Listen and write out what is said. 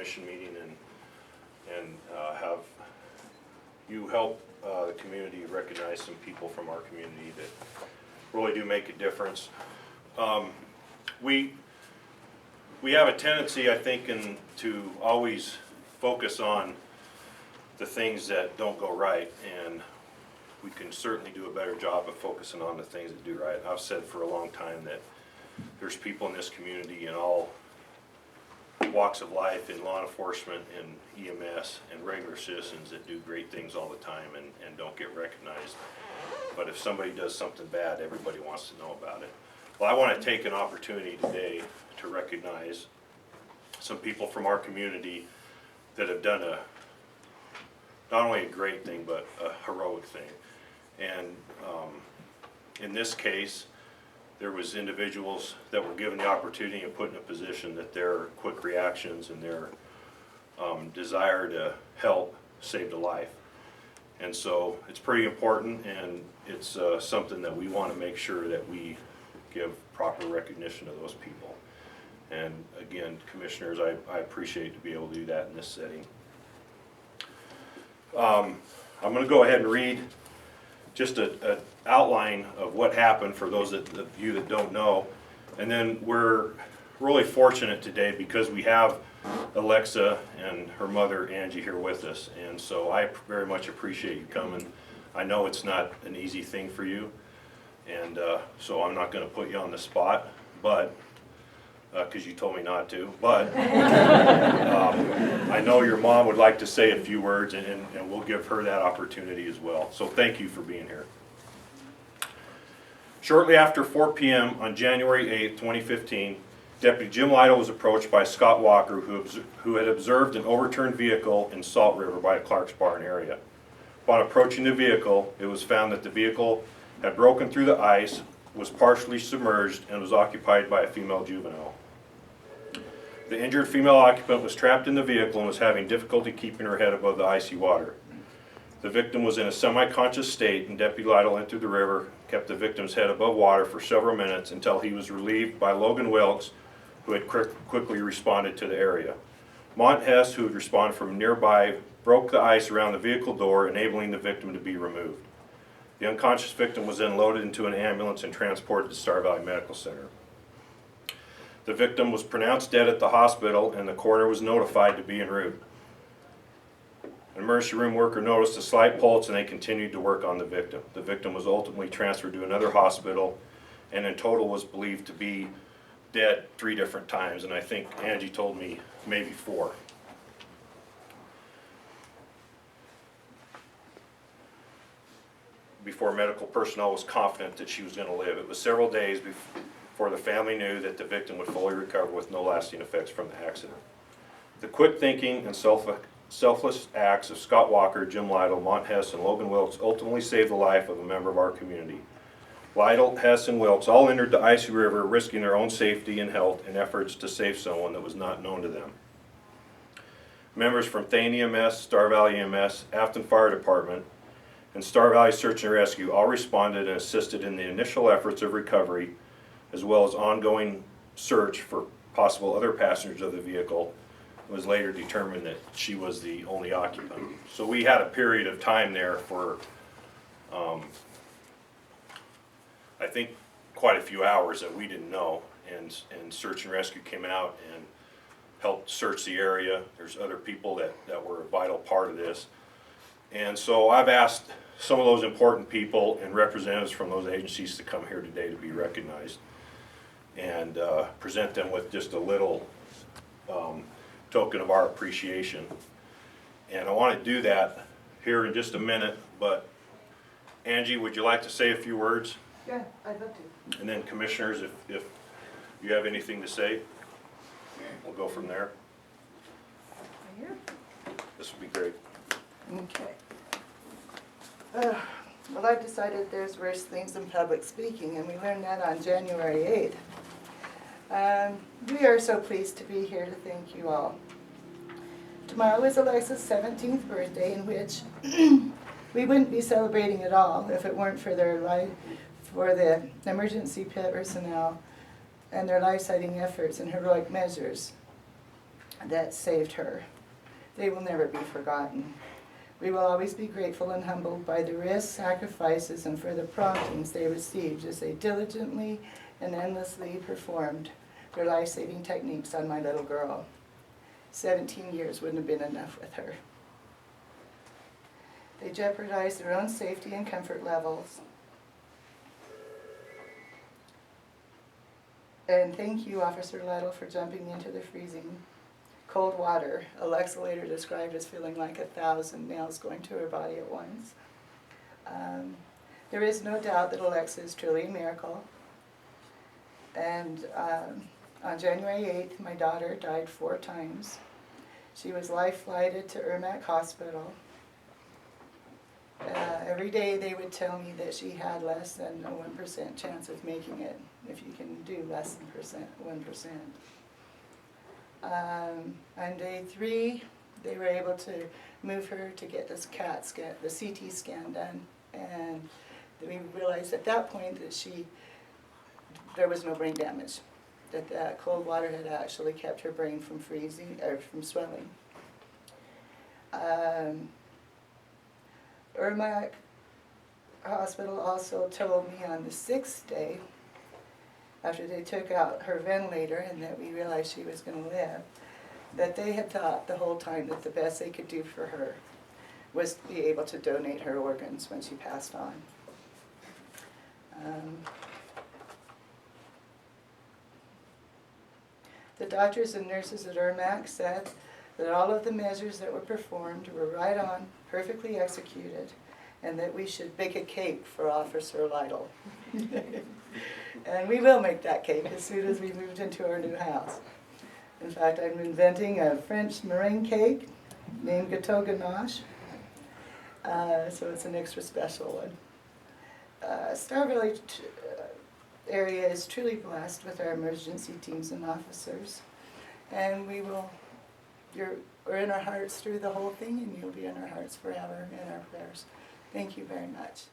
commission meeting and have you help the community recognize some people from our community that really do make a difference. We have a tendency, I think, to always focus on the things that don't go right, and we can certainly do a better job of focusing on the things that do right. I've said for a long time that there's people in this community in all walks of life, in law enforcement and EMS and regular citizens that do great things all the time and don't get recognized. But if somebody does something bad, everybody wants to know about it. Well, I want to take an opportunity today to recognize some people from our community that have done not only a great thing, but a heroic thing. And in this case, there was individuals that were given the opportunity and put in a position that their quick reactions and their desire to help saved a life. And so it's pretty important, and it's something that we want to make sure that we give proper recognition to those people. And again, commissioners, I appreciate to be able to do that in this setting. I'm going to go ahead and read just an outline of what happened for those of you that don't know. And then we're really fortunate today because we have Alexa and her mother Angie here with us, and so I very much appreciate you coming. I know it's not an easy thing for you, and so I'm not going to put you on the spot, but because you told me not to, but I know your mom would like to say a few words, and we'll give her that opportunity as well. So thank you for being here. Shortly after 4 p.m. on January 8, 2015, Deputy Jim Lytle was approached by Scott Walker, who had observed an overturned vehicle in Salt River by a Clark's Barn area. Upon approaching the vehicle, it was found that the vehicle had broken through the ice, was partially submerged, and was occupied by a female juvenile. The injured female occupant was trapped in the vehicle and was having difficulty keeping her head above the icy water. The victim was in a semi-conscious state, and Deputy Lytle entered the river, kept the victim's head above water for several minutes until he was relieved by Logan Wilkes, who had quickly responded to the area. Mont Hess, who had responded from nearby, broke the ice around the vehicle door, enabling the victim to be removed. The unconscious victim was then loaded into an ambulance and transported to Star Valley Medical Center. The victim was pronounced dead at the hospital, and the coroner was notified to be en route. An emergency room worker noticed a slight pulse, and they continued to work on the victim. The victim was ultimately transferred to another hospital, and in total was believed to be dead 3 different times, and I think Angie told me maybe 4. Before medical personnel was confident that she was going to live. It was several days before the family knew that the victim would fully recover with no lasting effects from the accident. The quick thinking and selfless acts of Scott Walker, Jim Lytle, Mont Hess, and Logan Wilkes ultimately saved the life of a member of our community. Lytle, Hess, and Wilkes all entered the icy river, risking their own safety and health in efforts to save someone that was not known to them. Members from Thane EMS, Star Valley EMS, Afton Fire Department, and Star Valley Search and Rescue all responded and assisted in the initial efforts of recovery, as well as ongoing search for possible other passengers of the vehicle. It was later determined that she was the only occupant. So we had a period of time there for I think quite a few hours that we didn't know, and search and rescue came out and helped search the area. There's other people that were a vital part of this. And so I've asked some of those important people and representatives from those agencies to come here today to be recognized and present them with just a little token of our appreciation. And I want to do that here in just a minute, but Angie, would you like to say a few words? Yeah, I'd love to. And then commissioners, if you have anything to say, we'll go from there. Right here? This would be great. Okay. Well, I've decided there's worse things than public speaking, and we learned that on January 8th. We are so pleased to be here to thank you all. Tomorrow is Alexa's 17th birthday, in which we wouldn't be celebrating at all if it weren't for for the emergency personnel and their life-saving efforts and heroic measures. that saved her. They will never be forgotten. We will always be grateful and humbled by the risks, sacrifices, and for the promptings they received as they diligently and endlessly performed their life-saving techniques on my little girl. 17 years wouldn't have been enough with her. They jeopardized their own safety and comfort levels. And thank you, Officer Lytle, for jumping into the freezing cold water. Alexa later described as feeling like 1,000 nails going to her body at once. There is no doubt that Alexa is truly a miracle. And on January 8th, my daughter died 4 times. She was life-flighted to Irmac Hospital. Every day they would tell me that she had less than a 1% chance of making it, if you can do less than 1%. On day 3, they were able to move her to get this CAT scan, the CT scan done, and we realized at that point that there was no brain damage, that cold water had actually kept her brain from freezing, or from swelling. Irmac Hospital also told me on the 6th day, after they took out her ventilator and that we realized she was going to live, that they had thought the whole time that the best they could do for her was to be able to donate her organs when she passed on. The doctors and nurses at Irmac said that all of the measures that were performed were right on, perfectly executed, and that we should bake a cake for Officer Lytle. And we will make that cake as soon as we moved into our new house. In fact, I'm inventing a French meringue cake named Gâteau Ganache, so it's an extra special one. Star Valley area is truly blessed with our emergency teams and officers, and we're in our hearts through the whole thing, and you'll be in our hearts forever in our prayers. Thank you very much.